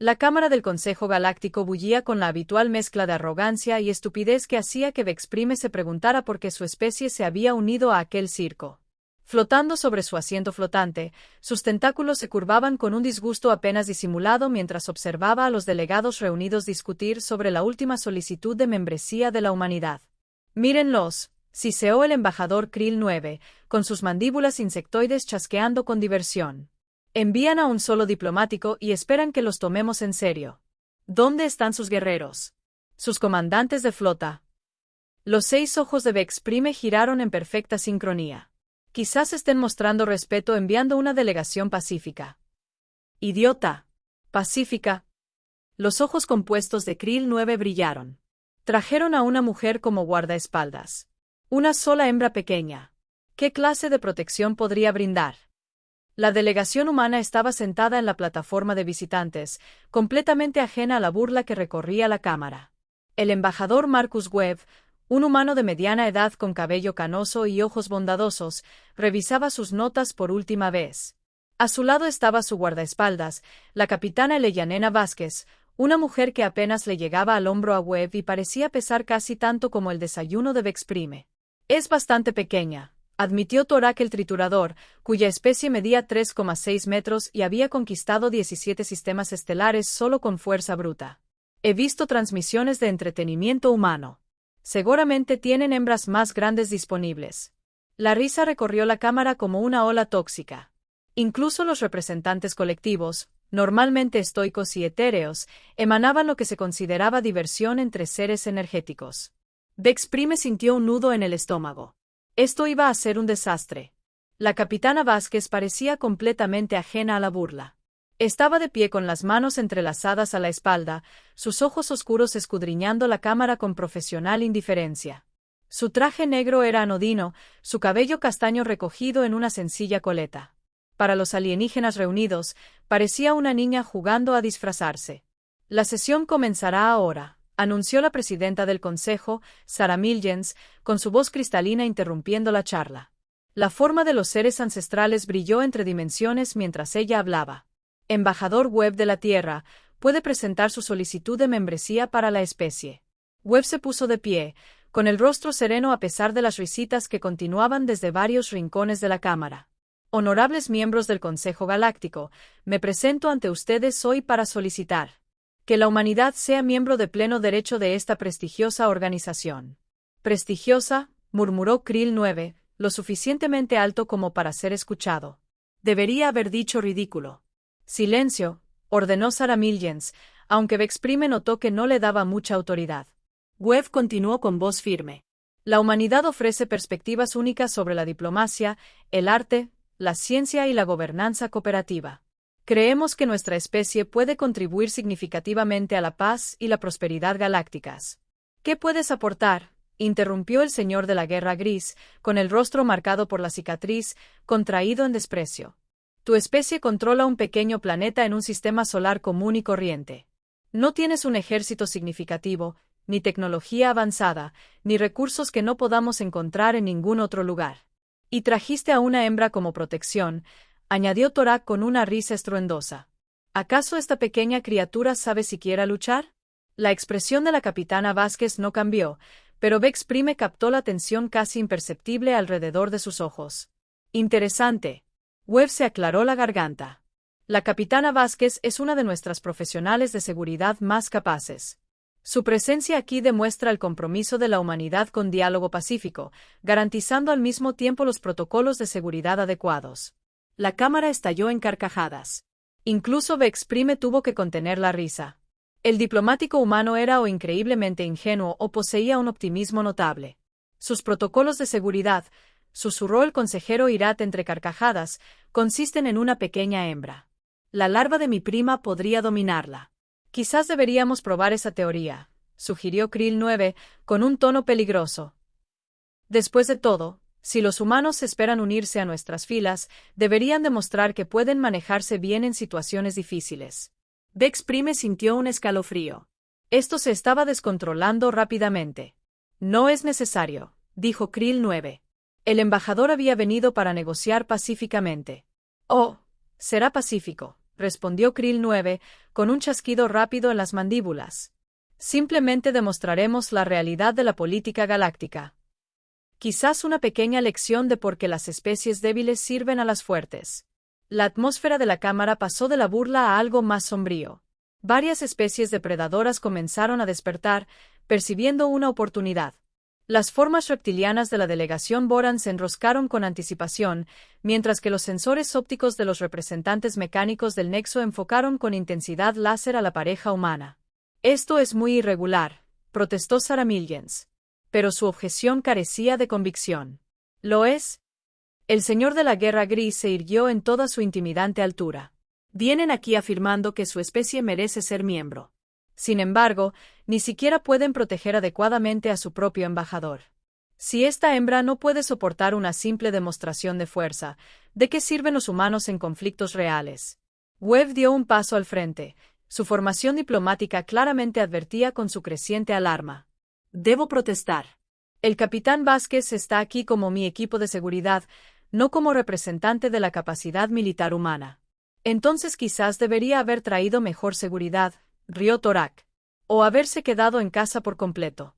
La Cámara del Consejo Galáctico bullía con la habitual mezcla de arrogancia y estupidez que hacía que Vexprime se preguntara por qué su especie se había unido a aquel circo. Flotando sobre su asiento flotante, sus tentáculos se curvaban con un disgusto apenas disimulado mientras observaba a los delegados reunidos discutir sobre la última solicitud de membresía de la humanidad. «Mírenlos», siseó el embajador Krill 9, con sus mandíbulas insectoides chasqueando con diversión. «Envían a un solo diplomático y esperan que los tomemos en serio. ¿Dónde están sus guerreros? Sus comandantes de flota». Los 6 ojos de Vexprime giraron en perfecta sincronía. Quizás estén mostrando respeto enviando una delegación pacífica. «Idiota. Pacífica». Los ojos compuestos de Krill 9 brillaron. Trajeron a una mujer como guardaespaldas. Una sola hembra pequeña. ¿Qué clase de protección podría brindar? La delegación humana estaba sentada en la plataforma de visitantes, completamente ajena a la burla que recorría la cámara. El embajador Marcus Webb, un humano de mediana edad con cabello canoso y ojos bondadosos, revisaba sus notas por última vez. A su lado estaba su guardaespaldas, la capitana Eleyanena Vázquez, una mujer que apenas le llegaba al hombro a Webb y parecía pesar casi tanto como el desayuno de Vexprime. «Es bastante pequeña», admitió Torak el triturador, cuya especie medía 3,6 metros y había conquistado 17 sistemas estelares solo con fuerza bruta. «He visto transmisiones de entretenimiento humano. Seguramente tienen hembras más grandes disponibles». La risa recorrió la cámara como una ola tóxica. Incluso los representantes colectivos, normalmente estoicos y etéreos, emanaban lo que se consideraba diversión entre seres energéticos. Vexprime sintió un nudo en el estómago. Esto iba a ser un desastre. La capitana Vázquez parecía completamente ajena a la burla. Estaba de pie con las manos entrelazadas a la espalda, sus ojos oscuros escudriñando la cámara con profesional indiferencia. Su traje negro era anodino, su cabello castaño recogido en una sencilla coleta. Para los alienígenas reunidos, parecía una niña jugando a disfrazarse. «La sesión comenzará ahora», anunció la presidenta del consejo, Sarah Milgens, con su voz cristalina interrumpiendo la charla. La forma de los seres ancestrales brilló entre dimensiones mientras ella hablaba. «Embajador Webb de la Tierra, puede presentar su solicitud de membresía para la especie». Webb se puso de pie, con el rostro sereno a pesar de las risitas que continuaban desde varios rincones de la cámara. «Honorables miembros del Consejo Galáctico, me presento ante ustedes hoy para solicitar que la humanidad sea miembro de pleno derecho de esta prestigiosa organización». «Prestigiosa», murmuró Krill 9, lo suficientemente alto como para ser escuchado. Debería haber dicho ridículo. «Silencio», ordenó Sarah Milgens, aunque Vexprime notó que no le daba mucha autoridad. Webb continuó con voz firme. «La humanidad ofrece perspectivas únicas sobre la diplomacia, el arte, la ciencia y la gobernanza cooperativa. Creemos que nuestra especie puede contribuir significativamente a la paz y la prosperidad galácticas». «¿Qué puedes aportar?», interrumpió el señor de la Guerra Gris, con el rostro marcado por la cicatriz, contraído en desprecio. «Tu especie controla un pequeño planeta en un sistema solar común y corriente. No tienes un ejército significativo, ni tecnología avanzada, ni recursos que no podamos encontrar en ningún otro lugar. Y trajiste a una hembra como protección», añadió Torak con una risa estruendosa. «¿Acaso esta pequeña criatura sabe siquiera luchar?». La expresión de la capitana Vázquez no cambió, pero Vexprime captó la tensión casi imperceptible alrededor de sus ojos. «Interesante». Webb se aclaró la garganta. «La capitana Vázquez es una de nuestras profesionales de seguridad más capaces. Su presencia aquí demuestra el compromiso de la humanidad con diálogo pacífico, garantizando al mismo tiempo los protocolos de seguridad adecuados». La cámara estalló en carcajadas. Incluso Vexprime tuvo que contener la risa. El diplomático humano era o increíblemente ingenuo o poseía un optimismo notable. «Sus protocolos de seguridad», susurró el consejero Irat entre carcajadas, «consisten en una pequeña hembra. La larva de mi prima podría dominarla». «Quizás deberíamos probar esa teoría», sugirió Krill 9, con un tono peligroso. «Después de todo, si los humanos esperan unirse a nuestras filas, deberían demostrar que pueden manejarse bien en situaciones difíciles». Vexprime sintió un escalofrío. Esto se estaba descontrolando rápidamente. «No es necesario», dijo Krill 9. El embajador había venido para negociar pacíficamente. «Oh, será pacífico», respondió Krill 9, con un chasquido rápido en las mandíbulas. Simplemente demostraremos la realidad de la política galáctica. Quizás una pequeña lección de por qué las especies débiles sirven a las fuertes. La atmósfera de la cámara pasó de la burla a algo más sombrío. Varias especies depredadoras comenzaron a despertar, percibiendo una oportunidad. Las formas reptilianas de la delegación Boran se enroscaron con anticipación, mientras que los sensores ópticos de los representantes mecánicos del Nexo enfocaron con intensidad láser a la pareja humana. Esto es muy irregular, protestó Sarah Millions. Pero su objeción carecía de convicción. ¿Lo es? El señor de la Guerra Gris se irguió en toda su intimidante altura. Vienen aquí afirmando que su especie merece ser miembro. Sin embargo, ni siquiera pueden proteger adecuadamente a su propio embajador. Si esta hembra no puede soportar una simple demostración de fuerza, ¿de qué sirven los humanos en conflictos reales? Webb dio un paso al frente. Su formación diplomática claramente advertía con su creciente alarma. Debo protestar. El capitán Vázquez está aquí como mi equipo de seguridad, no como representante de la capacidad militar humana. Entonces quizás debería haber traído mejor seguridad, rió Torak. O haberse quedado en casa por completo.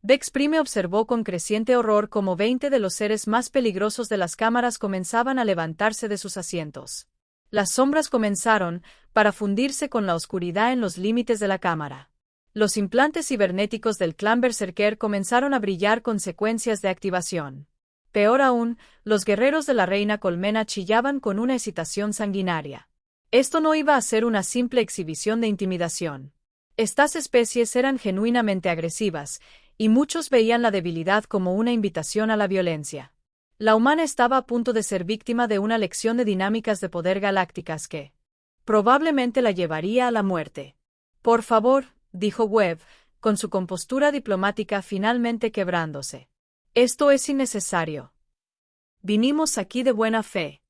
Bex Prime observó con creciente horror cómo 20 de los seres más peligrosos de las cámaras comenzaban a levantarse de sus asientos. Las sombras comenzaron, para fundirse con la oscuridad en los límites de la cámara. Los implantes cibernéticos del clan Berserker comenzaron a brillar con secuencias de activación. Peor aún, los guerreros de la Reina Colmena chillaban con una excitación sanguinaria. Esto no iba a ser una simple exhibición de intimidación. Estas especies eran genuinamente agresivas, y muchos veían la debilidad como una invitación a la violencia. La humana estaba a punto de ser víctima de una lección de dinámicas de poder galácticas que probablemente la llevaría a la muerte. Por favor, dijo Webb, con su compostura diplomática finalmente quebrándose. Esto es innecesario. Vinimos aquí de buena fe.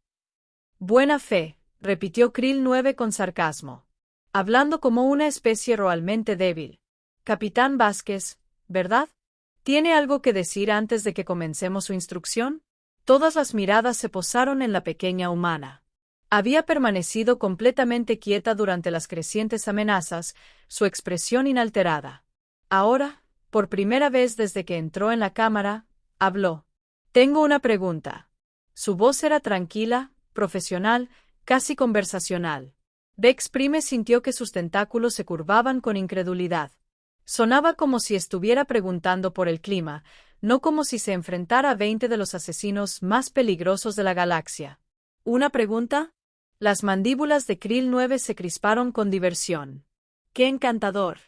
Buena fe, repitió Krill 9 con sarcasmo. Hablando como una especie realmente débil. Capitán Vázquez, ¿verdad? ¿Tiene algo que decir antes de que comencemos su instrucción? Todas las miradas se posaron en la pequeña humana. Había permanecido completamente quieta durante las crecientes amenazas, su expresión inalterada. Ahora, por primera vez desde que entró en la cámara, habló. Tengo una pregunta. Su voz era tranquila, profesional, casi conversacional. Bex Prime sintió que sus tentáculos se curvaban con incredulidad. Sonaba como si estuviera preguntando por el clima, no como si se enfrentara a 20 de los asesinos más peligrosos de la galaxia. ¿Una pregunta? Las mandíbulas de Krill 9 se crisparon con diversión. ¡Qué encantador!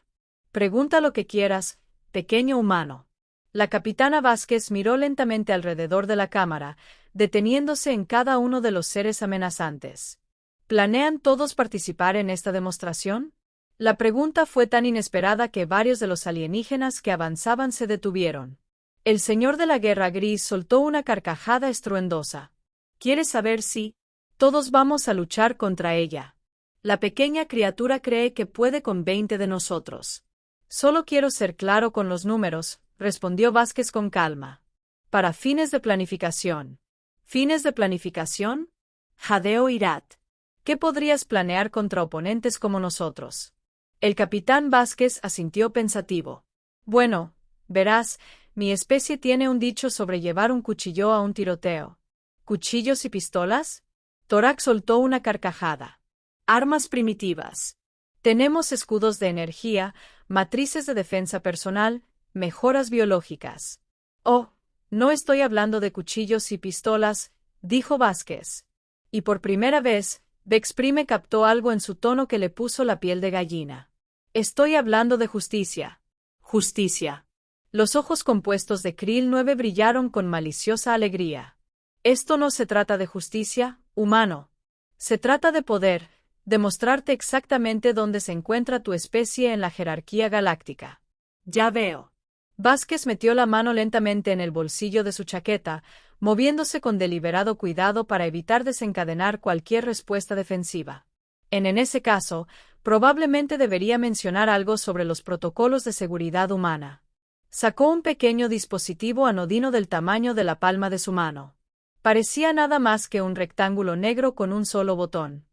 Pregunta lo que quieras, pequeño humano. La capitana Vázquez miró lentamente alrededor de la cámara, deteniéndose en cada uno de los seres amenazantes. ¿Planean todos participar en esta demostración? La pregunta fue tan inesperada que varios de los alienígenas que avanzaban se detuvieron. El señor de la Guerra Gris soltó una carcajada estruendosa. ¿Quieres saber si todos vamos a luchar contra ella? La pequeña criatura cree que puede con 20 de nosotros. Solo quiero ser claro con los números, respondió Vázquez con calma. Para fines de planificación. ¿Fines de planificación? Jadeó Irat. ¿Qué podrías planear contra oponentes como nosotros? El capitán Vázquez asintió pensativo. Bueno, verás, mi especie tiene un dicho sobre llevar un cuchillo a un tiroteo. ¿Cuchillos y pistolas? Torak soltó una carcajada. Armas primitivas. Tenemos escudos de energía, matrices de defensa personal, mejoras biológicas. Oh, no estoy hablando de cuchillos y pistolas, dijo Vázquez. Y por primera vez, Bex Prime captó algo en su tono que le puso la piel de gallina. Estoy hablando de justicia. Justicia. Los ojos compuestos de Krill 9 brillaron con maliciosa alegría. Esto no se trata de justicia, humano. Se trata de poder, demostrarte exactamente dónde se encuentra tu especie en la jerarquía galáctica. Ya veo. Vázquez metió la mano lentamente en el bolsillo de su chaqueta, moviéndose con deliberado cuidado para evitar desencadenar cualquier respuesta defensiva. En ese caso, probablemente debería mencionar algo sobre los protocolos de seguridad humana. Sacó un pequeño dispositivo anodino del tamaño de la palma de su mano. Parecía nada más que un rectángulo negro con un solo botón.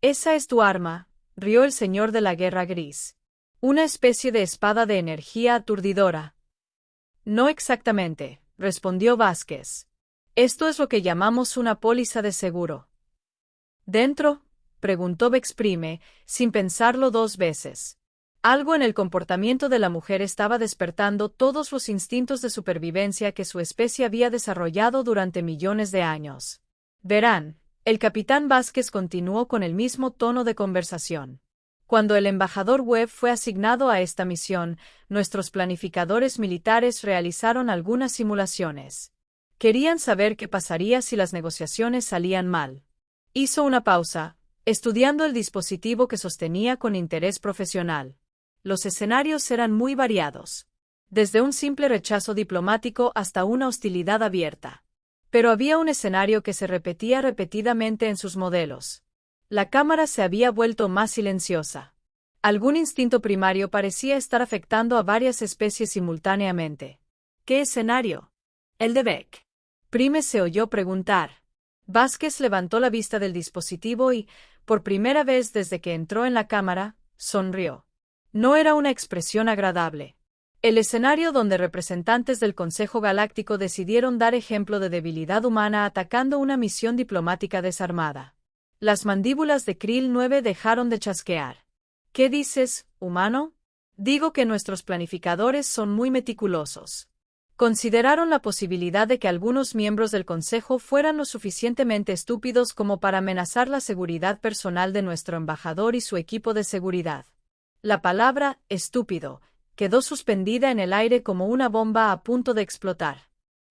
Esa es tu arma, rió el señor de la Guerra Gris. Una especie de espada de energía aturdidora. No exactamente, respondió Vázquez. Esto es lo que llamamos una póliza de seguro. ¿Dentro? Preguntó Vexprime, sin pensarlo dos veces. Algo en el comportamiento de la mujer estaba despertando todos los instintos de supervivencia que su especie había desarrollado durante millones de años. Verán, el capitán Vázquez continuó con el mismo tono de conversación. Cuando el embajador Webb fue asignado a esta misión, nuestros planificadores militares realizaron algunas simulaciones. Querían saber qué pasaría si las negociaciones salían mal. Hizo una pausa, estudiando el dispositivo que sostenía con interés profesional. Los escenarios eran muy variados, desde un simple rechazo diplomático hasta una hostilidad abierta. Pero había un escenario que se repetía repetidamente en sus modelos. La cámara se había vuelto más silenciosa. Algún instinto primario parecía estar afectando a varias especies simultáneamente. ¿Qué escenario? El de Beck. Prime se oyó preguntar. Vázquez levantó la vista del dispositivo y, por primera vez desde que entró en la cámara, sonrió. No era una expresión agradable. El escenario donde representantes del Consejo Galáctico decidieron dar ejemplo de debilidad humana atacando una misión diplomática desarmada. Las mandíbulas de Krill 9 dejaron de chasquear. ¿Qué dices, humano? Digo que nuestros planificadores son muy meticulosos. Consideraron la posibilidad de que algunos miembros del Consejo fueran lo suficientemente estúpidos como para amenazar la seguridad personal de nuestro embajador y su equipo de seguridad. La palabra «estúpido» quedó suspendida en el aire como una bomba a punto de explotar.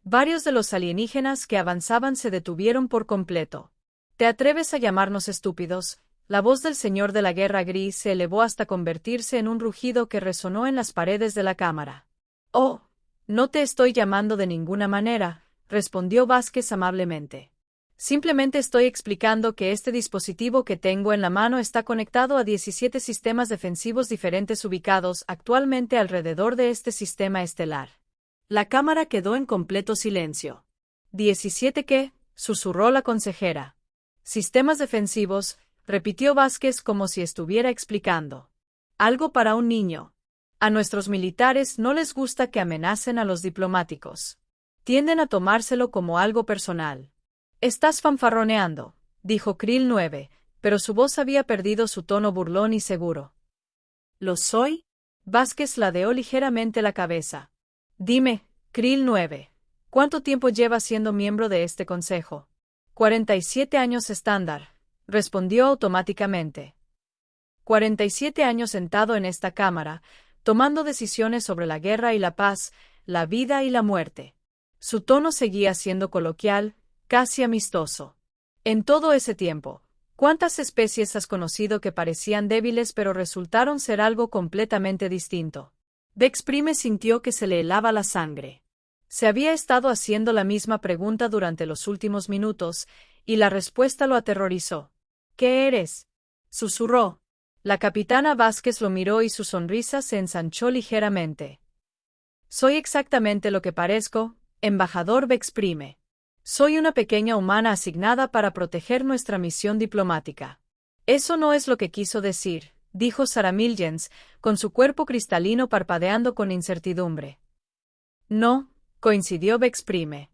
Varios de los alienígenas que avanzaban se detuvieron por completo. ¿Te atreves a llamarnos estúpidos? La voz del señor de la Guerra Gris se elevó hasta convertirse en un rugido que resonó en las paredes de la cámara. «Oh, no te estoy llamando de ninguna manera», respondió Vázquez amablemente. Simplemente estoy explicando que este dispositivo que tengo en la mano está conectado a 17 sistemas defensivos diferentes ubicados actualmente alrededor de este sistema estelar. La cámara quedó en completo silencio. ¿17 qué?, susurró la consejera. Sistemas defensivos, repitió Vázquez como si estuviera explicando. Algo para un niño. A nuestros militares no les gusta que amenacen a los diplomáticos. Tienden a tomárselo como algo personal. Estás fanfarroneando, dijo Krill 9, pero su voz había perdido su tono burlón y seguro. ¿Lo soy? Vázquez ladeó ligeramente la cabeza. Dime, Krill 9, ¿cuánto tiempo llevas siendo miembro de este consejo? 47 años estándar, respondió automáticamente. 47 años sentado en esta cámara, tomando decisiones sobre la guerra y la paz, la vida y la muerte. Su tono seguía siendo coloquial, casi amistoso. En todo ese tiempo, ¿cuántas especies has conocido que parecían débiles pero resultaron ser algo completamente distinto? Vexprime sintió que se le helaba la sangre. Se había estado haciendo la misma pregunta durante los últimos minutos, y la respuesta lo aterrorizó. ¿Qué eres?, susurró. La capitana Vázquez lo miró y su sonrisa se ensanchó ligeramente. Soy exactamente lo que parezco, embajador Vexprime. Soy una pequeña humana asignada para proteger nuestra misión diplomática. Eso no es lo que quiso decir, dijo Sarah Milgens, con su cuerpo cristalino parpadeando con incertidumbre. No, coincidió Vexprime.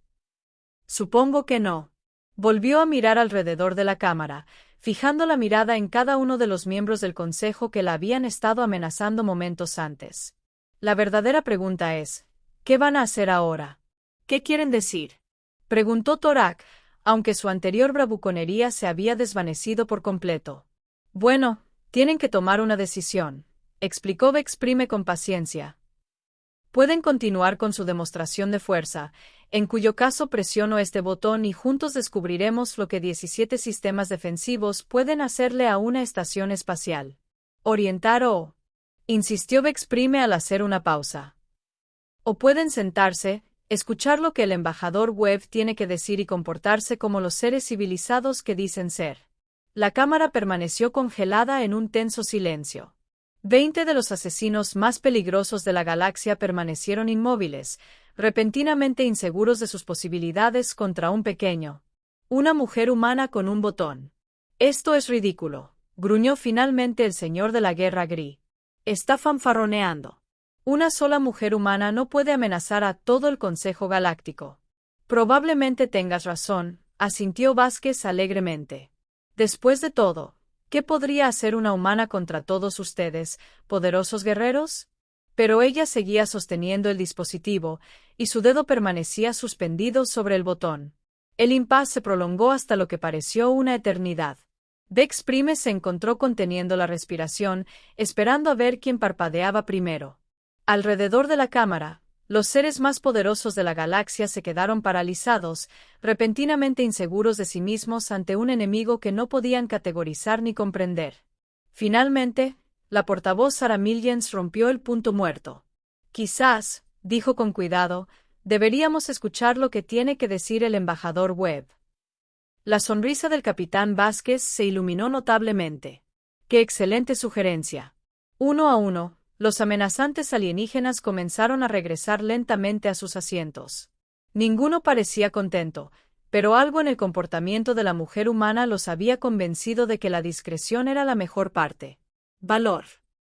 Supongo que no. Volvió a mirar alrededor de la cámara, fijando la mirada en cada uno de los miembros del consejo que la habían estado amenazando momentos antes. La verdadera pregunta es, ¿qué van a hacer ahora? ¿Qué quieren decir?, preguntó Torak, aunque su anterior bravuconería se había desvanecido por completo. Bueno, tienen que tomar una decisión, explicó Vexprime con paciencia. Pueden continuar con su demostración de fuerza, en cuyo caso presiono este botón y juntos descubriremos lo que 17 sistemas defensivos pueden hacerle a una estación espacial. Orientar o... insistió Vexprime al hacer una pausa. O pueden sentarse, escuchar lo que el embajador Webb tiene que decir y comportarse como los seres civilizados que dicen ser. La cámara permaneció congelada en un tenso silencio. 20 de los asesinos más peligrosos de la galaxia permanecieron inmóviles, repentinamente inseguros de sus posibilidades contra un pequeño. Una mujer humana con un botón. Esto es ridículo, gruñó finalmente el señor de la Guerra Gris. Está fanfarroneando. Una sola mujer humana no puede amenazar a todo el Consejo Galáctico. Probablemente tengas razón, asintió Vázquez alegremente. Después de todo, ¿qué podría hacer una humana contra todos ustedes, poderosos guerreros? Pero ella seguía sosteniendo el dispositivo, y su dedo permanecía suspendido sobre el botón. El impasse se prolongó hasta lo que pareció una eternidad. Vex Prime se encontró conteniendo la respiración, esperando a ver quién parpadeaba primero. Alrededor de la cámara, los seres más poderosos de la galaxia se quedaron paralizados, repentinamente inseguros de sí mismos ante un enemigo que no podían categorizar ni comprender. Finalmente, la portavoz Sarah Millions rompió el punto muerto. Quizás, dijo con cuidado, deberíamos escuchar lo que tiene que decir el embajador Webb. La sonrisa del capitán Vázquez se iluminó notablemente. ¡Qué excelente sugerencia! Uno a uno, los amenazantes alienígenas comenzaron a regresar lentamente a sus asientos. Ninguno parecía contento, pero algo en el comportamiento de la mujer humana los había convencido de que la discreción era la mejor parte. Valor.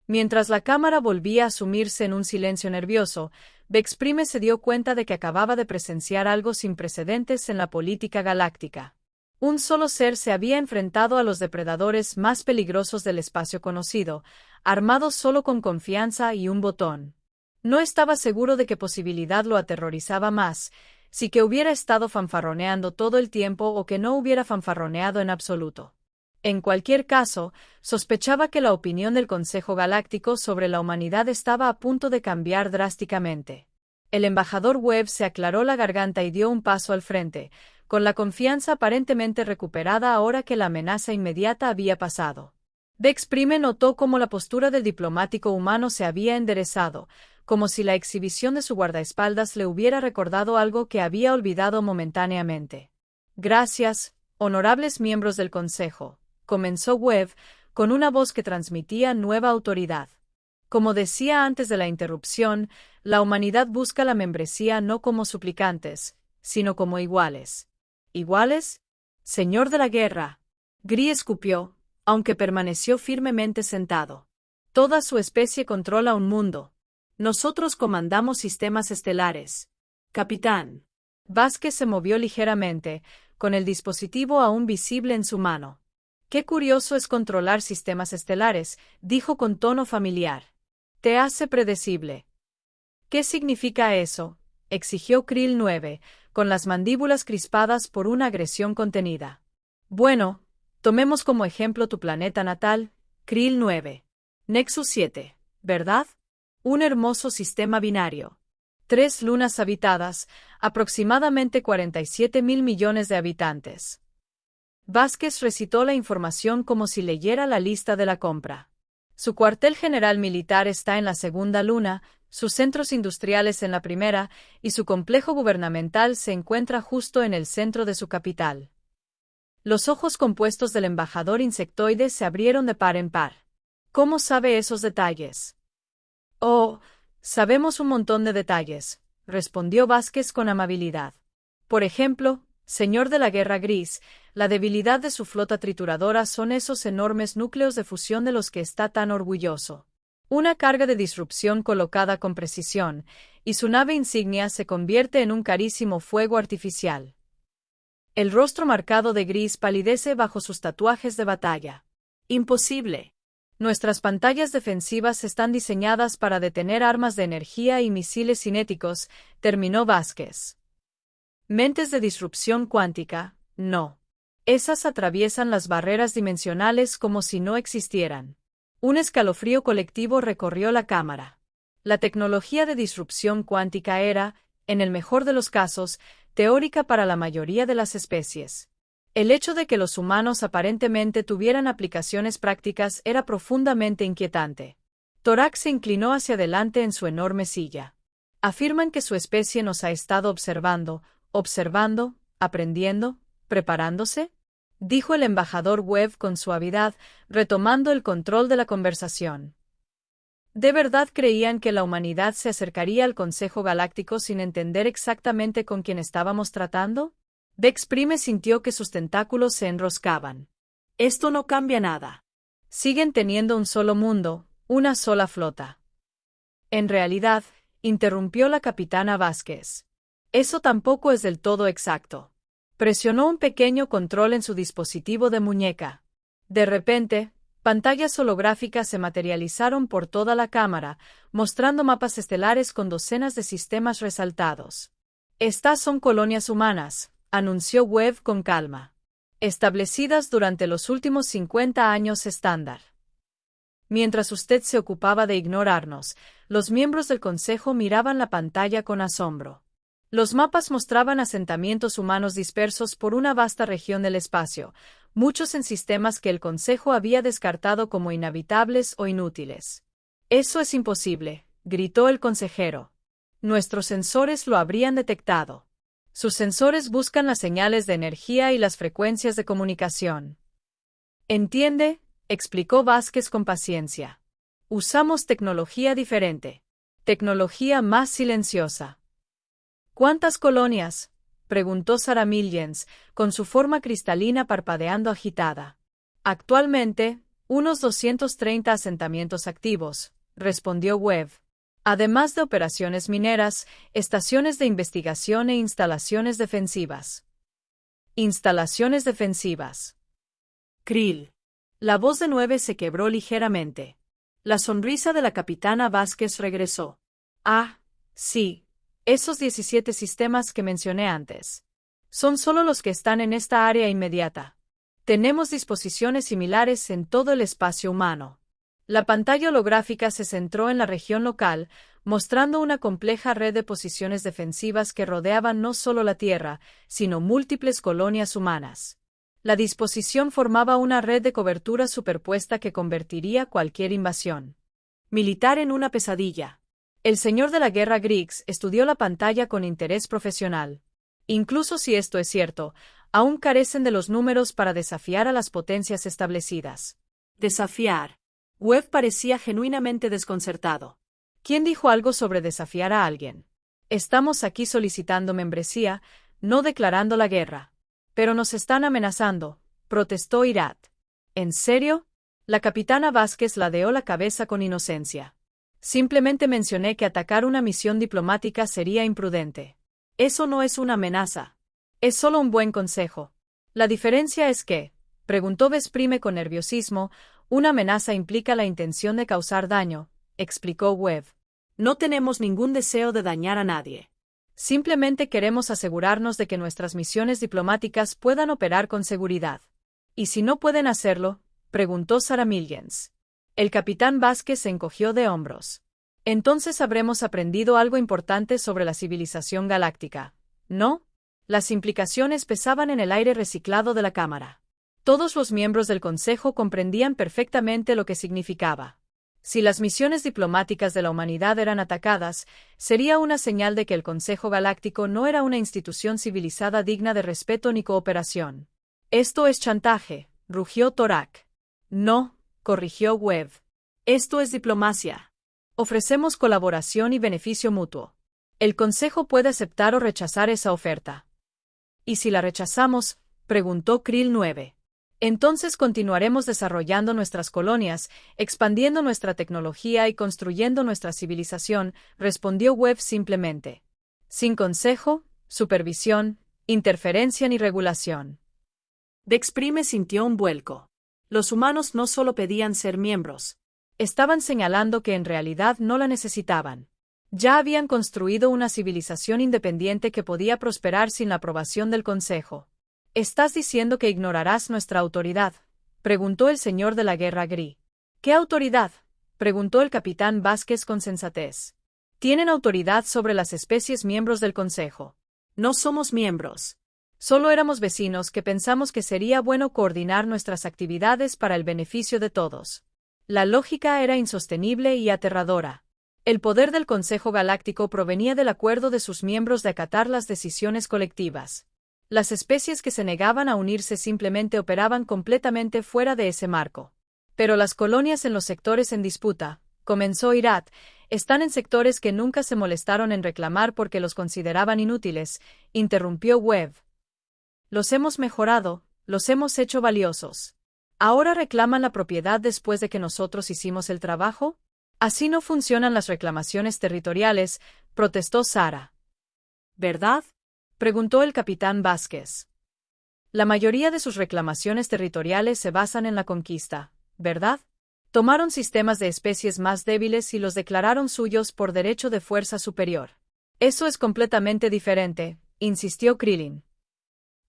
Mientras la cámara volvía a sumirse en un silencio nervioso, Vex Prime se dio cuenta de que acababa de presenciar algo sin precedentes en la política galáctica. Un solo ser se había enfrentado a los depredadores más peligrosos del espacio conocido, armado solo con confianza y un botón. No estaba seguro de qué posibilidad lo aterrorizaba más, si que hubiera estado fanfarroneando todo el tiempo o que no hubiera fanfarroneado en absoluto. En cualquier caso, sospechaba que la opinión del Consejo Galáctico sobre la humanidad estaba a punto de cambiar drásticamente. El embajador Webb se aclaró la garganta y dio un paso al frente, con la confianza aparentemente recuperada ahora que la amenaza inmediata había pasado. Vex Prime notó cómo la postura del diplomático humano se había enderezado, como si la exhibición de su guardaespaldas le hubiera recordado algo que había olvidado momentáneamente. Gracias, honorables miembros del Consejo, comenzó Webb, con una voz que transmitía nueva autoridad. Como decía antes de la interrupción, la humanidad busca la membresía no como suplicantes, sino como iguales. ¿Iguales? Señor de la Guerra. Gris escupió, aunque permaneció firmemente sentado. Toda su especie controla un mundo. Nosotros comandamos sistemas estelares. Capitán. Vázquez se movió ligeramente, con el dispositivo aún visible en su mano. Qué curioso es controlar sistemas estelares, dijo con tono familiar. Te hace predecible. ¿Qué significa eso?, exigió Krill 9, con las mandíbulas crispadas por una agresión contenida. Bueno, tomemos como ejemplo tu planeta natal, Krill 9. Nexus 7, ¿verdad? Un hermoso sistema binario. 3 lunas habitadas, aproximadamente 47.000 millones de habitantes. Vázquez recitó la información como si leyera la lista de la compra. Su cuartel general militar está en la segunda luna, sus centros industriales en la primera, y su complejo gubernamental se encuentra justo en el centro de su capital. Los ojos compuestos del embajador insectoide se abrieron de par en par. ¿Cómo sabe esos detalles? Oh, sabemos un montón de detalles, respondió Vázquez con amabilidad. Por ejemplo, señor de la Guerra Gris, la debilidad de su flota trituradora son esos enormes núcleos de fusión de los que está tan orgulloso. Una carga de disrupción colocada con precisión, y su nave insignia se convierte en un carísimo fuego artificial. El rostro marcado de Gris palidece bajo sus tatuajes de batalla. Imposible. Nuestras pantallas defensivas están diseñadas para detener armas de energía y misiles cinéticos, terminó Vázquez. Mentes de disrupción cuántica, no. Esas atraviesan las barreras dimensionales como si no existieran. Un escalofrío colectivo recorrió la cámara. La tecnología de disrupción cuántica era, en el mejor de los casos, teórica para la mayoría de las especies. El hecho de que los humanos aparentemente tuvieran aplicaciones prácticas era profundamente inquietante. Torak se inclinó hacia adelante en su enorme silla. Afirman que su especie nos ha estado observando, aprendiendo, preparándose, dijo el embajador Webb con suavidad, retomando el control de la conversación. ¿De verdad creían que la humanidad se acercaría al Consejo Galáctico sin entender exactamente con quién estábamos tratando? Vex Prime sintió que sus tentáculos se enroscaban. Esto no cambia nada. Siguen teniendo un solo mundo, una sola flota. En realidad, interrumpió la capitana Vázquez. Eso tampoco es del todo exacto. Presionó un pequeño control en su dispositivo de muñeca. De repente, pantallas holográficas se materializaron por toda la cámara, mostrando mapas estelares con docenas de sistemas resaltados. Estas son colonias humanas, anunció Webb con calma. Establecidas durante los últimos 50 años estándar. Mientras usted se ocupaba de ignorarnos, los miembros del Consejo miraban la pantalla con asombro. Los mapas mostraban asentamientos humanos dispersos por una vasta región del espacio, muchos en sistemas que el Consejo había descartado como inhabitables o inútiles. Eso es imposible, gritó el consejero. Nuestros sensores lo habrían detectado. Sus sensores buscan las señales de energía y las frecuencias de comunicación. ¿Entiende?, explicó Vázquez con paciencia. Usamos tecnología diferente. Tecnología más silenciosa. ¿Cuántas colonias?, preguntó Sarah Milliens, con su forma cristalina parpadeando agitada. Actualmente, unos 230 asentamientos activos, respondió Webb. Además de operaciones mineras, estaciones de investigación e instalaciones defensivas. Instalaciones defensivas. Krill. La voz de 9 se quebró ligeramente. La sonrisa de la capitana Vázquez regresó. Ah, sí, esos 17 sistemas que mencioné antes. Son solo los que están en esta área inmediata. Tenemos disposiciones similares en todo el espacio humano. La pantalla holográfica se centró en la región local, mostrando una compleja red de posiciones defensivas que rodeaban no solo la Tierra, sino múltiples colonias humanas. La disposición formaba una red de cobertura superpuesta que convertiría cualquier invasión militar en una pesadilla. El señor de la guerra Griggs estudió la pantalla con interés profesional. Incluso si esto es cierto, aún carecen de los números para desafiar a las potencias establecidas. Desafiar. Webb parecía genuinamente desconcertado. ¿Quién dijo algo sobre desafiar a alguien? Estamos aquí solicitando membresía, no declarando la guerra. Pero nos están amenazando, protestó Irat. ¿En serio? La capitana Vázquez ladeó la cabeza con inocencia. Simplemente mencioné que atacar una misión diplomática sería imprudente. Eso no es una amenaza. Es solo un buen consejo. La diferencia es que, preguntó Vesprime con nerviosismo, una amenaza implica la intención de causar daño, explicó Webb. No tenemos ningún deseo de dañar a nadie. Simplemente queremos asegurarnos de que nuestras misiones diplomáticas puedan operar con seguridad. ¿Y si no pueden hacerlo?, preguntó Sarah Milliens. El capitán Vázquez se encogió de hombros. Entonces habremos aprendido algo importante sobre la civilización galáctica, ¿no? Las implicaciones pesaban en el aire reciclado de la cámara. Todos los miembros del Consejo comprendían perfectamente lo que significaba. Si las misiones diplomáticas de la humanidad eran atacadas, sería una señal de que el Consejo Galáctico no era una institución civilizada digna de respeto ni cooperación. Esto es chantaje, rugió Torak. No, corrigió Webb. Esto es diplomacia. Ofrecemos colaboración y beneficio mutuo. El Consejo puede aceptar o rechazar esa oferta. ¿Y si la rechazamos?, preguntó Krill 9. Entonces continuaremos desarrollando nuestras colonias, expandiendo nuestra tecnología y construyendo nuestra civilización, respondió Webb simplemente. Sin consejo, supervisión, interferencia ni regulación. Vesprime sintió un vuelco. Los humanos no solo pedían ser miembros. Estaban señalando que en realidad no la necesitaban. Ya habían construido una civilización independiente que podía prosperar sin la aprobación del Consejo. ¿Estás diciendo que ignorarás nuestra autoridad?, preguntó el señor de la guerra Gris. ¿Qué autoridad?, preguntó el capitán Vázquez con sensatez. Tienen autoridad sobre las especies miembros del Consejo. No somos miembros. Solo éramos vecinos que pensamos que sería bueno coordinar nuestras actividades para el beneficio de todos. La lógica era insostenible y aterradora. El poder del Consejo Galáctico provenía del acuerdo de sus miembros de acatar las decisiones colectivas. Las especies que se negaban a unirse simplemente operaban completamente fuera de ese marco. Pero las colonias en los sectores en disputa, comenzó Irat, están en sectores que nunca se molestaron en reclamar porque los consideraban inútiles, interrumpió Webb. Los hemos mejorado, los hemos hecho valiosos. ¿Ahora reclaman la propiedad después de que nosotros hicimos el trabajo? Así no funcionan las reclamaciones territoriales, protestó Sara. ¿Verdad?, preguntó el capitán Vázquez. La mayoría de sus reclamaciones territoriales se basan en la conquista, ¿verdad? Tomaron sistemas de especies más débiles y los declararon suyos por derecho de fuerza superior. Eso es completamente diferente, insistió Krillin.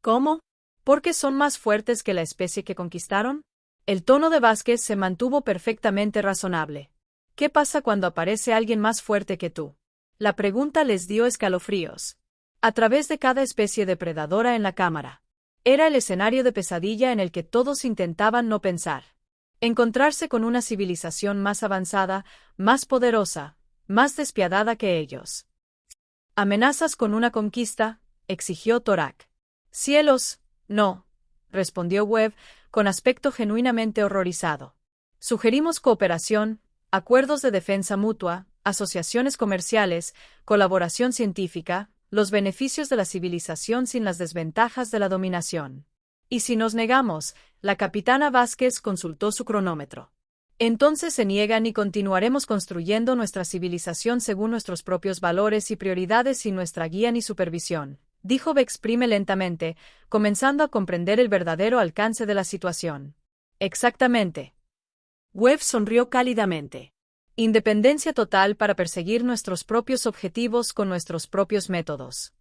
¿Cómo? ¿Por qué son más fuertes que la especie que conquistaron? El tono de Vázquez se mantuvo perfectamente razonable. ¿Qué pasa cuando aparece alguien más fuerte que tú? La pregunta les dio escalofríos. A través de cada especie depredadora en la cámara. Era el escenario de pesadilla en el que todos intentaban no pensar. Encontrarse con una civilización más avanzada, más poderosa, más despiadada que ellos. ¿Amenazas con una conquista?, exigió Torak. Cielos, no, respondió Webb, con aspecto genuinamente horrorizado. Sugerimos cooperación, acuerdos de defensa mutua, asociaciones comerciales, colaboración científica, los beneficios de la civilización sin las desventajas de la dominación. Y si nos negamos, la capitana Vázquez consultó su cronómetro. Entonces se niegan y continuaremos construyendo nuestra civilización según nuestros propios valores y prioridades sin nuestra guía ni supervisión, dijo Vexprime lentamente, comenzando a comprender el verdadero alcance de la situación. Exactamente. Webb sonrió cálidamente. Independencia total para perseguir nuestros propios objetivos con nuestros propios métodos.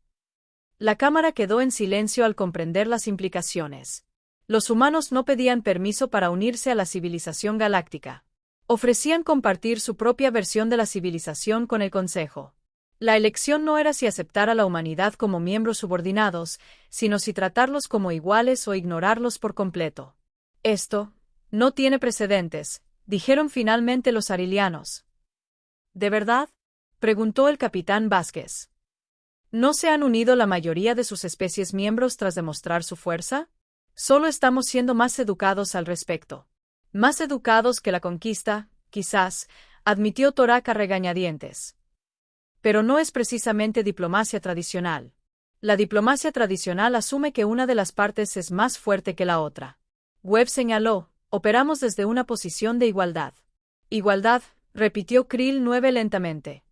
La cámara quedó en silencio al comprender las implicaciones. Los humanos no pedían permiso para unirse a la civilización galáctica. Ofrecían compartir su propia versión de la civilización con el Consejo. La elección no era si aceptar a la humanidad como miembros subordinados, sino si tratarlos como iguales o ignorarlos por completo. Esto no tiene precedentes, dijeron finalmente los arilianos. ¿De verdad?, preguntó el capitán Vázquez. ¿No se han unido la mayoría de sus especies miembros tras demostrar su fuerza? Solo estamos siendo más educados al respecto. Más educados que la conquista, quizás, admitió Torak a regañadientes. Pero no es precisamente diplomacia tradicional. La diplomacia tradicional asume que una de las partes es más fuerte que la otra. Webb señaló, operamos desde una posición de igualdad. Igualdad, repitió Krill 9 lentamente.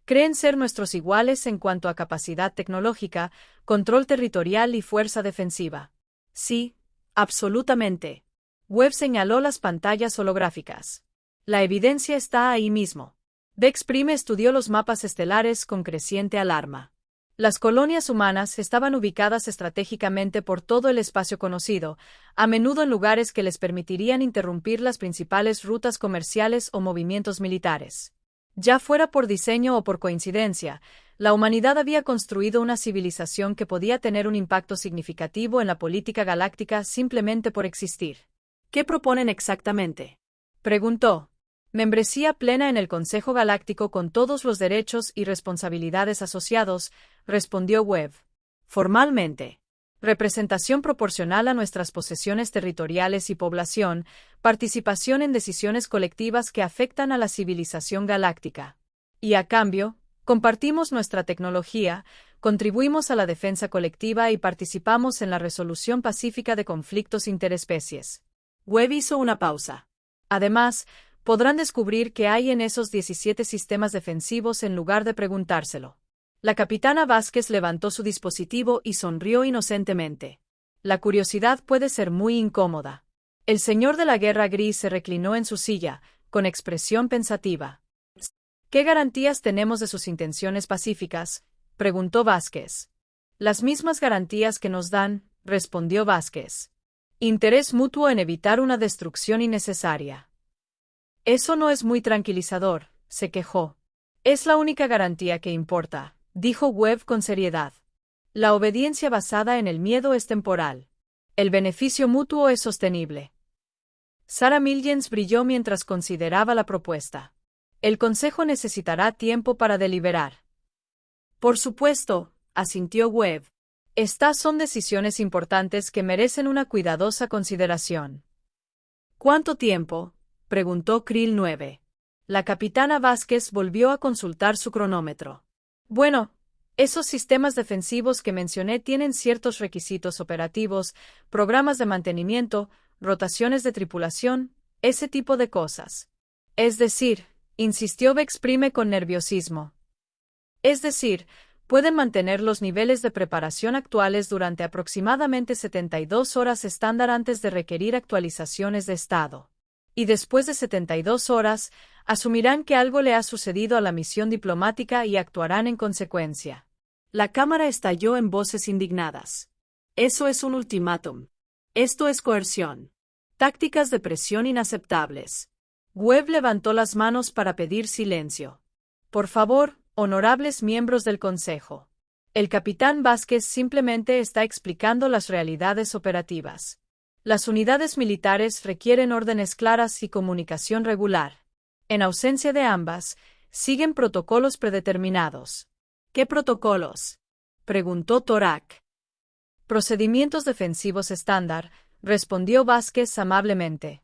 Creen ser nuestros iguales en cuanto a capacidad tecnológica, control territorial y fuerza defensiva. Sí, absolutamente. Webb señaló las pantallas holográficas. La evidencia está ahí mismo. Vexprime estudió los mapas estelares con creciente alarma. Las colonias humanas estaban ubicadas estratégicamente por todo el espacio conocido, a menudo en lugares que les permitirían interrumpir las principales rutas comerciales o movimientos militares. Ya fuera por diseño o por coincidencia, la humanidad había construido una civilización que podía tener un impacto significativo en la política galáctica simplemente por existir. ¿Qué proponen exactamente?, preguntó. Membresía plena en el Consejo Galáctico con todos los derechos y responsabilidades asociados, respondió Webb. Formalmente. Representación proporcional a nuestras posesiones territoriales y población, participación en decisiones colectivas que afectan a la civilización galáctica. Y a cambio, compartimos nuestra tecnología, contribuimos a la defensa colectiva y participamos en la resolución pacífica de conflictos interespecies. Webb hizo una pausa. Además, podrán descubrir qué hay en esos 17 sistemas defensivos en lugar de preguntárselo. La capitana Vázquez levantó su dispositivo y sonrió inocentemente. La curiosidad puede ser muy incómoda. El señor de la guerra gris se reclinó en su silla, con expresión pensativa. ¿Qué garantías tenemos de sus intenciones pacíficas?, preguntó Vázquez. Las mismas garantías que nos dan, respondió Vázquez. Interés mutuo en evitar una destrucción innecesaria. Eso no es muy tranquilizador, se quejó. Es la única garantía que importa, dijo Webb con seriedad. La obediencia basada en el miedo es temporal. El beneficio mutuo es sostenible. Sarah Milgens brilló mientras consideraba la propuesta. El Consejo necesitará tiempo para deliberar. Por supuesto, asintió Webb. Estas son decisiones importantes que merecen una cuidadosa consideración. ¿Cuánto tiempo?, preguntó Krill 9. La capitana Vázquez volvió a consultar su cronómetro. Bueno, esos sistemas defensivos que mencioné tienen ciertos requisitos operativos, programas de mantenimiento, rotaciones de tripulación, ese tipo de cosas. Es decir, insistió Bexprime con nerviosismo. Es decir, pueden mantener los niveles de preparación actuales durante aproximadamente 72 horas estándar antes de requerir actualizaciones de estado. Y después de 72 horas, asumirán que algo le ha sucedido a la misión diplomática y actuarán en consecuencia. La cámara estalló en voces indignadas. Eso es un ultimátum. Esto es coerción. Tácticas de presión inaceptables. Webb levantó las manos para pedir silencio. Por favor, honorables miembros del Consejo. El capitán Vázquez simplemente está explicando las realidades operativas. Las unidades militares requieren órdenes claras y comunicación regular. En ausencia de ambas, siguen protocolos predeterminados. ¿Qué protocolos?, preguntó Torak. Procedimientos defensivos estándar, respondió Vázquez amablemente.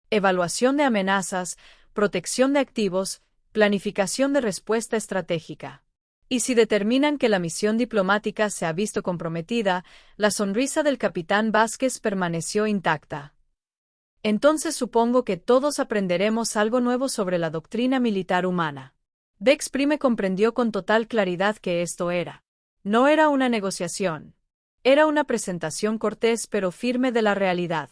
Evaluación de amenazas, protección de activos, planificación de respuesta estratégica. Y si determinan que la misión diplomática se ha visto comprometida, la sonrisa del capitán Vázquez permaneció intacta. Entonces supongo que todos aprenderemos algo nuevo sobre la doctrina militar humana. Bexprime comprendió con total claridad que esto era. No era una negociación. Era una presentación cortés pero firme de la realidad.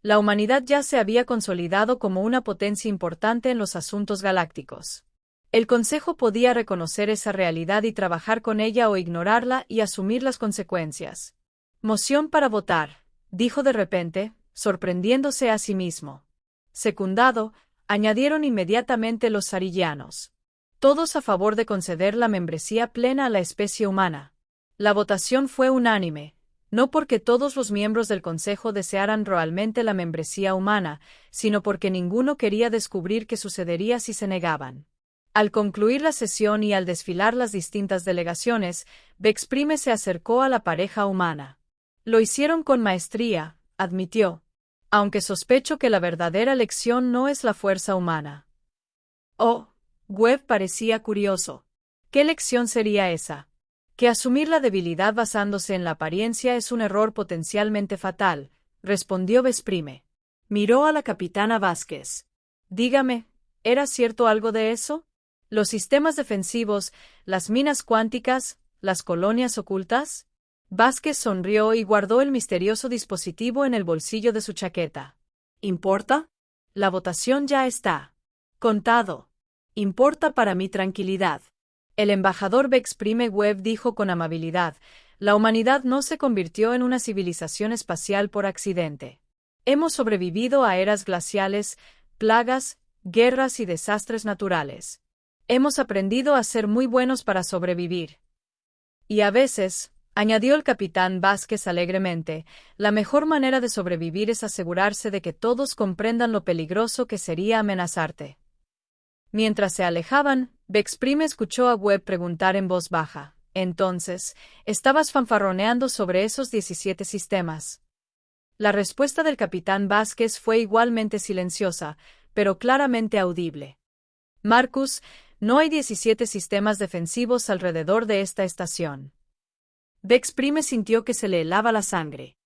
La humanidad ya se había consolidado como una potencia importante en los asuntos galácticos. El Consejo podía reconocer esa realidad y trabajar con ella o ignorarla y asumir las consecuencias. Moción para votar, dijo de repente, sorprendiéndose a sí mismo. Secundado, añadieron inmediatamente los sarillanos. Todos a favor de conceder la membresía plena a la especie humana. La votación fue unánime, no porque todos los miembros del Consejo desearan realmente la membresía humana, sino porque ninguno quería descubrir qué sucedería si se negaban. Al concluir la sesión y al desfilar las distintas delegaciones, Bexprime se acercó a la pareja humana. Lo hicieron con maestría, admitió. Aunque sospecho que la verdadera lección no es la fuerza humana. Oh, Webb parecía curioso. ¿Qué lección sería esa? Que asumir la debilidad basándose en la apariencia es un error potencialmente fatal, respondió Bexprime. Miró a la capitana Vázquez. Dígame, ¿era cierto algo de eso? ¿Los sistemas defensivos, las minas cuánticas, las colonias ocultas? Vázquez sonrió y guardó el misterioso dispositivo en el bolsillo de su chaqueta. ¿Importa? La votación ya está. Contado. Importa para mi tranquilidad. El embajador Bexprime Webb dijo con amabilidad, la humanidad no se convirtió en una civilización espacial por accidente. Hemos sobrevivido a eras glaciales, plagas, guerras y desastres naturales. Hemos aprendido a ser muy buenos para sobrevivir. Y a veces, añadió el capitán Vázquez alegremente, la mejor manera de sobrevivir es asegurarse de que todos comprendan lo peligroso que sería amenazarte. Mientras se alejaban, Bexprime escuchó a Webb preguntar en voz baja, entonces, ¿estabas fanfarroneando sobre esos 17 sistemas? La respuesta del capitán Vázquez fue igualmente silenciosa, pero claramente audible. Marcus, no hay 17 sistemas defensivos alrededor de esta estación. Bexprime sintió que se le helaba la sangre.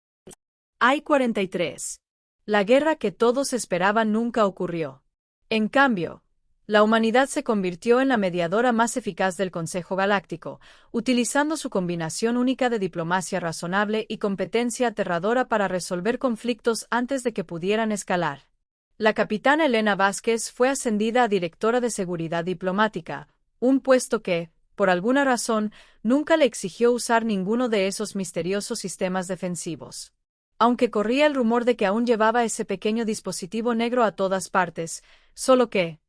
Hay 43. La guerra que todos esperaban nunca ocurrió. En cambio, la humanidad se convirtió en la mediadora más eficaz del Consejo Galáctico, utilizando su combinación única de diplomacia razonable y competencia aterradora para resolver conflictos antes de que pudieran escalar. La capitana Elena Vázquez fue ascendida a directora de Seguridad Diplomática, un puesto que, por alguna razón, nunca le exigió usar ninguno de esos misteriosos sistemas defensivos. Aunque corría el rumor de que aún llevaba ese pequeño dispositivo negro a todas partes, solo que,